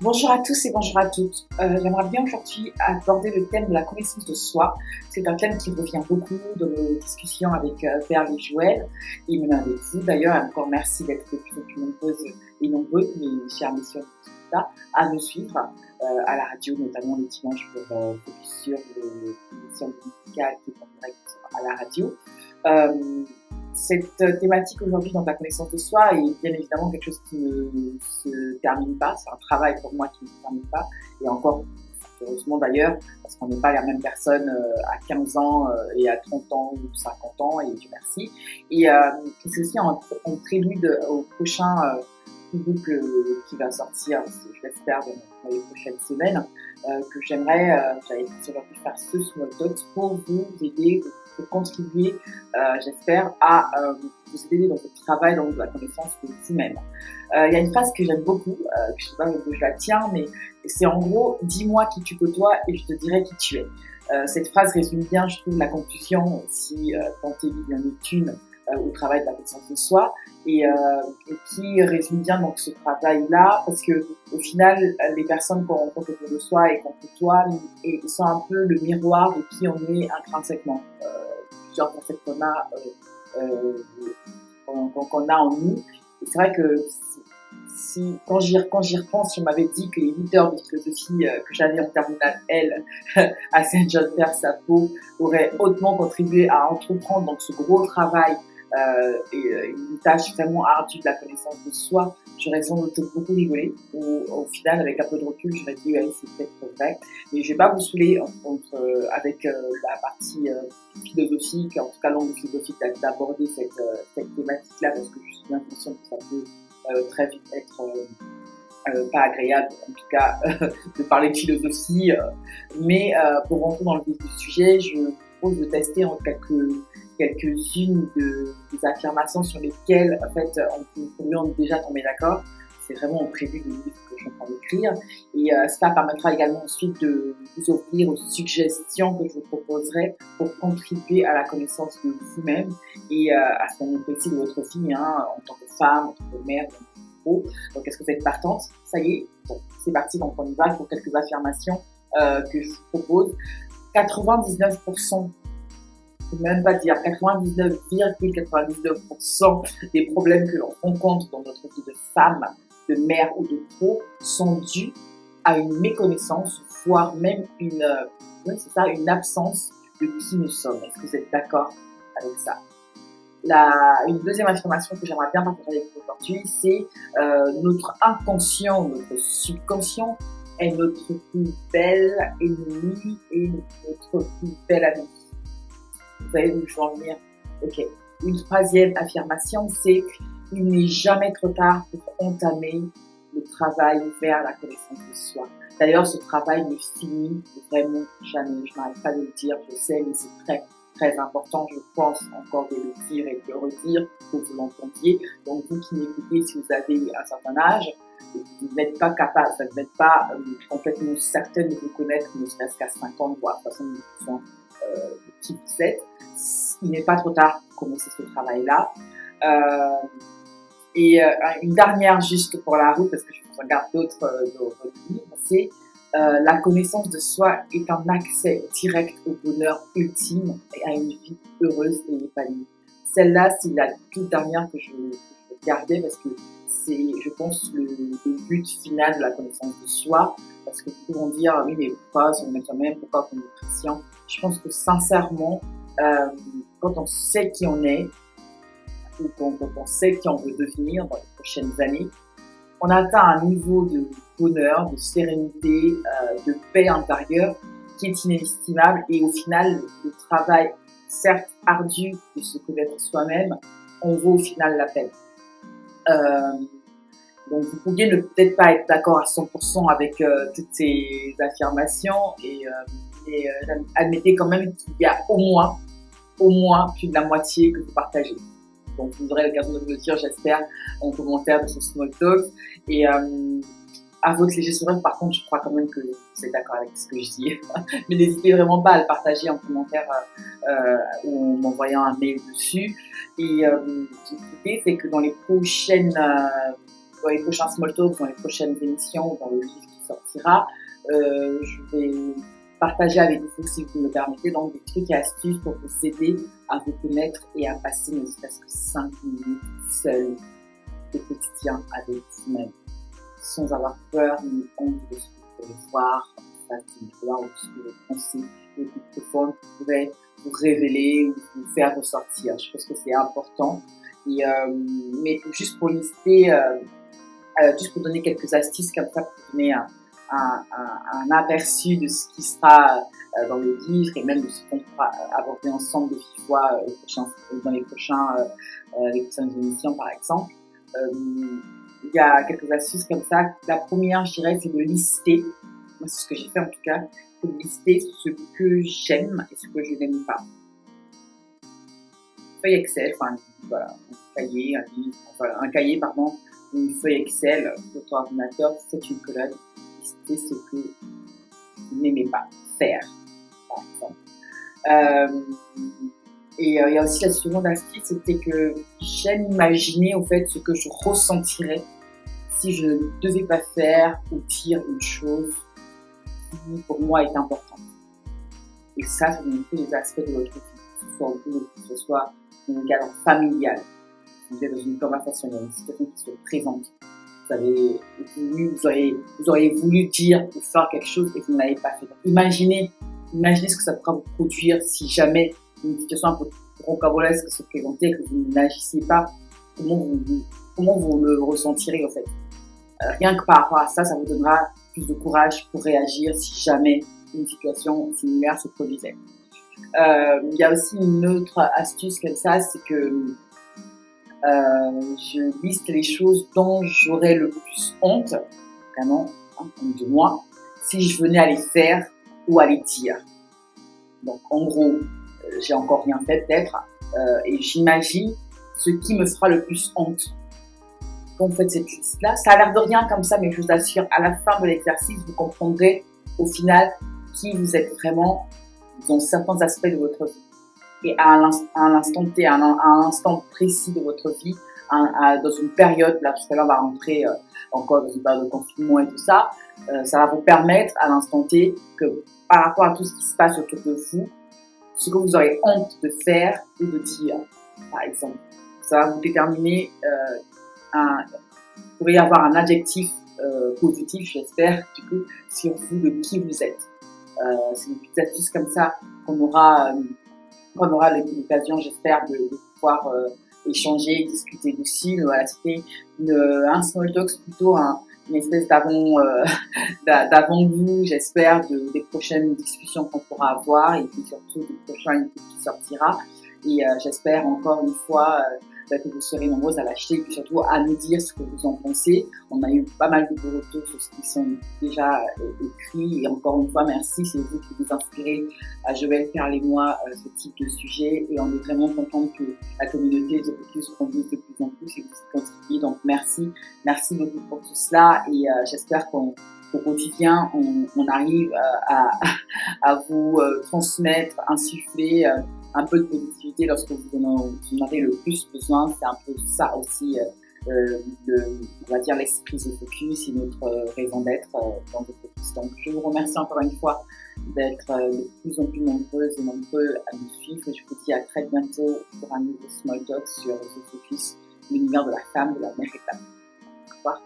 Bonjour à tous et bonjour à toutes. J'aimerais bien aujourd'hui aborder le thème de la connaissance de soi. C'est un thème qui revient beaucoup dans nos discussions avec Perle et Joël, et même avec vous d'ailleurs. Encore merci d'être de plus en plus nombreuses et nombreux, mes chers messieurs, à nous suivre à la radio, notamment les dimanches pour focus sur l'émission musicale qui est en direct à la radio. Cette thématique aujourd'hui dans la connaissance de soi est bien évidemment quelque chose qui ne se termine pas. C'est un travail pour moi qui ne se termine pas. Et encore, heureusement d'ailleurs, parce qu'on n'est pas la même personne à 15 ans et à 30 ans ou 50 ans, et Dieu merci. Et c'est aussi un prélude au prochain ebook qui va sortir, je l'espère, dans les prochaines semaines, que j'aimerais aujourd'hui faire ce small talk pour vous aider, pour contribuer, j'espère, à vous aider dans votre travail, dans la connaissance de vous-même. Il y a une phrase que j'aime beaucoup, je ne sais pas d'où je la tiens, mais c'est en gros « dis-moi qui tu côtoies et je te dirai qui tu es ». Cette phrase résume bien, je trouve, la conclusion, si tant est il y en est une, au travail de la connaissance de soi, et qui résume bien donc ce travail-là, parce que au final, les personnes qu'on rencontre autour de soi et qu'on côtoie sont un peu le miroir de qui on est intrinsèquement. Plusieurs facettes qu'on a en nous. Et c'est vrai que quand j'y repense, je m'avais dit que les 8 heures de philosophie que j'avais en terminale L à Saint-Jean-de-Père-Sapo auraient hautement contribué à entreprendre donc ce gros travail et une tâche vraiment ardue de la connaissance de soi. J'aurais sans doute beaucoup rigolé. Au final, avec un peu de recul, j'aurais dit ouais, c'est peut-être vrai. Mais je vais pas vous saouler avec la partie philosophique, en tout cas l'angle philosophique d'aborder cette thématique-là, parce que je suis bien consciente que ça peut très vite être pas agréable, en tout cas, de parler de philosophie. Mais pour rentrer dans le vif du sujet, je vous propose de tester en quelques-unes des affirmations sur lesquelles, en fait, on pourrait déjà tomber d'accord. C'est vraiment au prévu du livre que je suis en train d'écrire. Et cela permettra également ensuite de vous offrir aux suggestions que je vous proposerai pour contribuer à la connaissance de vous-même et à ce moment précis de votre vie, en tant que femme, en tant que mère, donc, est-ce que vous êtes partante? Ça y est, bon, c'est parti, donc on y va pour quelques affirmations que je vous propose. 99%, je ne peux même pas dire 99,99% des problèmes que l'on rencontre dans notre vie de femme, de mère ou de pro sont dus à une méconnaissance, voire même une absence de qui nous sommes. Est-ce que vous êtes d'accord avec ça? Une deuxième affirmation que j'aimerais bien partager avec vous aujourd'hui, c'est notre inconscient, notre subconscient est notre plus belle ennemie et notre plus belle amie. Vous savez où je veux en venir? Ok. Une troisième affirmation, c'est il n'est jamais trop tard pour entamer le travail vers la connaissance de soi. D'ailleurs, ce travail ne finit vraiment jamais. Je n'arrête pas de le dire, je sais, mais c'est très très important, je pense encore de le dire et de le redire pour que vous l'entendiez. Donc vous qui m'écoutez, si vous avez un certain âge, et que vous n'êtes pas capable, vous n'êtes pas complètement certaine de vous connaître, ne serait-ce qu'à 50 voire 70% de qui vous êtes, il n'est pas trop tard pour commencer ce travail-là. Une dernière juste pour la route, parce que je regarde d'autres livres, c'est la connaissance de soi est un accès direct au bonheur ultime et à une vie heureuse et épanouie. Celle-là, c'est la toute dernière que je veux garder parce que c'est, je pense, le but final de la connaissance de soi. Parce que nous pouvons dire, oui, mais pourquoi se connaître soi-même, pourquoi on est patient? Je pense que sincèrement, quand on sait qui on est, ou quand on sait qui on veut devenir dans les prochaines années, on atteint un niveau de bonheur, de sérénité, de paix intérieure qui est inestimable et au final, le travail, certes ardu de se connaître soi-même, en vaut au final la peine. Donc vous pourriez ne peut-être pas être d'accord à 100% avec toutes ces affirmations et admettez quand même qu'il y a au moins plus de la moitié que vous partagez. Donc vous aurez l'occasion de me le dire, j'espère, en commentaire de ce small talk. Et à votre léger sourire, par contre, je crois quand même que vous êtes d'accord avec ce que je dis. Mais n'hésitez vraiment pas à le partager en commentaire ou en m'envoyant un mail dessus. Et l'idée, c'est que dans les prochains small talks, dans les prochaines émissions, dans le livre qui qui sortira, je vais partager avec vous, si vous me le permettez, donc des trucs et astuces pour vous aider à vous connaître et à passer ne serait-ce que 5 minutes seul au quotidien avec vous-même, sans avoir peur ni honte de ce que vous pouvez voir en face du miroir ou de ce que vous pensez le plus profond qui pourrait vous révéler ou vous faire ressortir. Je pense que c'est important. Et, mais juste pour lister, juste pour donner quelques astuces comme ça, pour donner un aperçu de ce qui sera dans le livre et même de ce qu'on pourra aborder ensemble de vive voix dans les prochaines émissions par exemple. Il y a quelques astuces comme ça. La première, je dirais, c'est de lister. Moi, c'est ce que j'ai fait en tout cas, c'est de lister ce que j'aime et ce que je n'aime pas. Feuille Excel, enfin voilà, un cahier, pardon, une feuille Excel, votre ordinateur, vous faites une colonne, listez ce que vous n'aimez pas faire, par exemple. Et il y a aussi la seconde astuce, c'était que j'aime imaginer au fait ce que je ressentirais si je ne devais pas faire ou dire une chose qui pour moi est importante. Et ça dans tous les aspects de votre vie, que ce soit au boulot, que ce soit dans le cadre familial. Vous êtes dans une conversation, il y a une situation qui se présente. Vous auriez voulu dire ou faire quelque chose et vous ne l'avez pas fait. Imaginez ce que ça pourra vous produire si jamais une situation un peu rocambolesque se présentait et que vous n'agissiez pas. Comment vous le ressentirez en fait. Rien que par rapport à ça, ça vous donnera plus de courage pour réagir si jamais une situation similaire se produisait. Il y a aussi une autre astuce comme ça, c'est que je liste les choses dont j'aurais le plus honte, vraiment, honte de moi, si je venais à les faire ou à les dire. Donc en gros, j'ai encore rien fait peut-être, et j'imagine ce qui me fera le plus honte. Quand vous faites cette liste-là, ça a l'air de rien comme ça, mais je vous assure, à la fin de l'exercice, vous comprendrez au final qui vous êtes vraiment dans certains aspects de votre vie. Et à l'instant T, à un instant précis de votre vie, dans une période, là tout à l'heure on va rentrer encore dans une période de confinement et tout ça, ça va vous permettre à l'instant T que par rapport à tout ce qui se passe autour de vous, ce que vous aurez honte de faire ou de dire, par exemple, ça va vous déterminer, il pourrait y avoir un adjectif positif, j'espère, du coup, sur vous de qui vous êtes. C'est des petites astuces comme ça qu'on aura l'occasion, j'espère, de pouvoir échanger, discuter dessus. Voilà, c'était un small talk, plutôt une espèce d'avant-goût, j'espère, des prochaines discussions qu'on pourra avoir et puis surtout du prochain livre qui sortira. Et j'espère encore une fois que vous serez nombreuses à l'acheter et puis surtout à nous dire ce que vous en pensez. On a eu pas mal de beaux retours sur ce qui sont déjà écrits et encore une fois merci, c'est vous qui vous inspirez à Joël, Perle et moi ce type de sujet et on est vraiment content que la communauté de Focus grandisse de plus en plus et que vous y contribuez. Donc merci beaucoup pour tout cela et j'espère qu'au quotidien on arrive à vous transmettre, insuffler un peu de positivité lorsque vous en avez le plus besoin. C'est un peu ça aussi, on va dire l'esprit de Focus et notre raison d'être dans The Focus. Donc je vous remercie encore une fois d'être de plus en plus nombreuses et nombreux à nous suivre. Et je vous dis à très bientôt pour un nouveau Small Talk sur The Focus, l'univers de la femme, de la mère et de la mère. Au revoir.